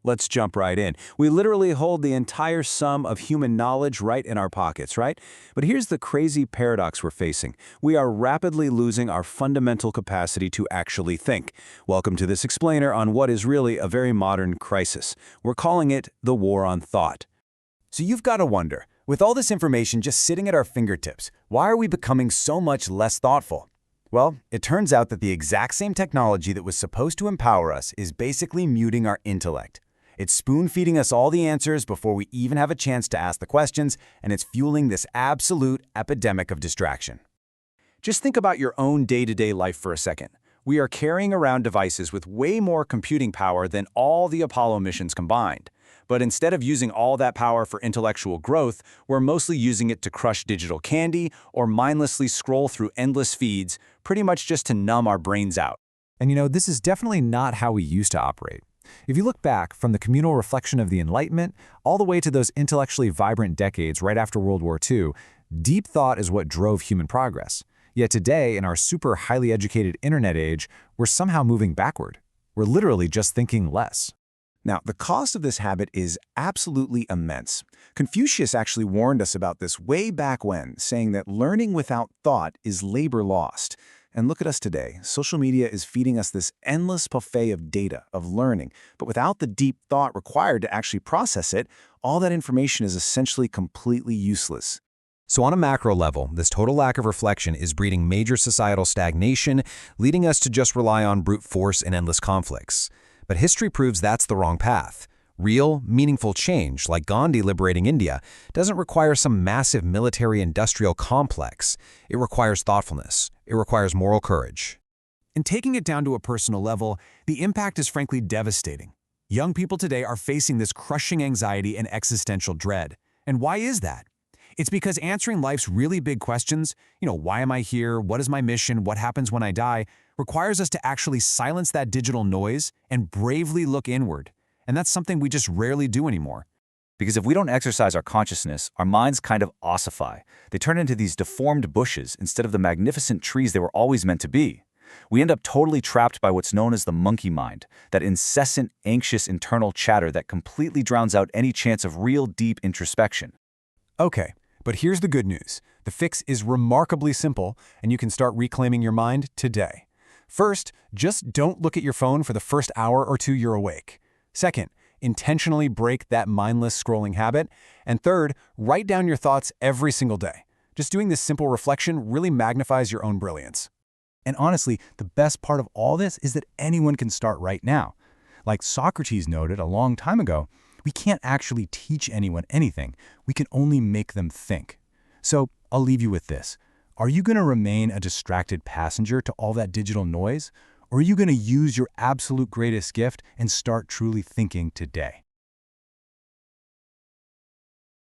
Let's jump right in. We literally hold the entire sum of human knowledge right in our pockets, right? But here's the crazy paradox we're facing. We are rapidly losing our fundamental capacity to actually think. Welcome to this explainer on what is really a very modern crisis. We're calling it the war on thought. So you've got to wonder, with all this information just sitting at our fingertips, why are we becoming so much less thoughtful? Well, it turns out that the exact same technology that was supposed to empower us is basically muting our intellect. It's spoon-feeding us all the answers before we even have a chance to ask the questions, and it's fueling this absolute epidemic of distraction. Just think about your own day-to-day life for a second. We are carrying around devices with way more computing power than all the Apollo missions combined. But instead of using all that power for intellectual growth, we're mostly using it to crush digital candy or mindlessly scroll through endless feeds, pretty much just to numb our brains out. And this is definitely not how we used to operate. If you look back from the communal reflection of the Enlightenment all the way to those intellectually vibrant decades right after World War II, deep thought is what drove human progress. Yet today, in our super highly educated internet age, we're somehow moving backward. We're literally just thinking less. Now, the cost of this habit is absolutely immense. Confucius actually warned us about this way back when, saying that learning without thought is labor lost. And look at us today. Social media is feeding us this endless buffet of data, of learning, but without the deep thought required to actually process it, all that information is essentially completely useless. So on a macro level, this total lack of reflection is breeding major societal stagnation, leading us to just rely on brute force and endless conflicts. But history proves that's the wrong path. Real, meaningful change, like Gandhi liberating India, doesn't require some massive military-industrial complex. It requires thoughtfulness. It requires moral courage. And taking it down to a personal level, the impact is frankly devastating. Young people today are facing this crushing anxiety and existential dread. And why is that? It's because answering life's really big questions, why am I here, what is my mission, what happens when I die, requires us to actually silence that digital noise and bravely look inward. And that's something we just rarely do anymore. Because if we don't exercise our consciousness, our minds kind of ossify. They turn into these deformed bushes instead of the magnificent trees they were always meant to be. We end up totally trapped by what's known as the monkey mind, that incessant, anxious internal chatter that completely drowns out any chance of real deep introspection. Okay, but here's the good news. The fix is remarkably simple, and you can start reclaiming your mind today. First, just don't look at your phone for the first hour or two you're awake. Second, intentionally break that mindless scrolling habit. And third, write down your thoughts every single day. Just doing this simple reflection really magnifies your own brilliance. And honestly, the best part of all this is that anyone can start right now. Like Socrates noted a long time ago, we can't actually teach anyone anything. We can only make them think. So I'll leave you with this. Are you going to remain a distracted passenger to all that digital noise? Or are you going to use your absolute greatest gift and start truly thinking today?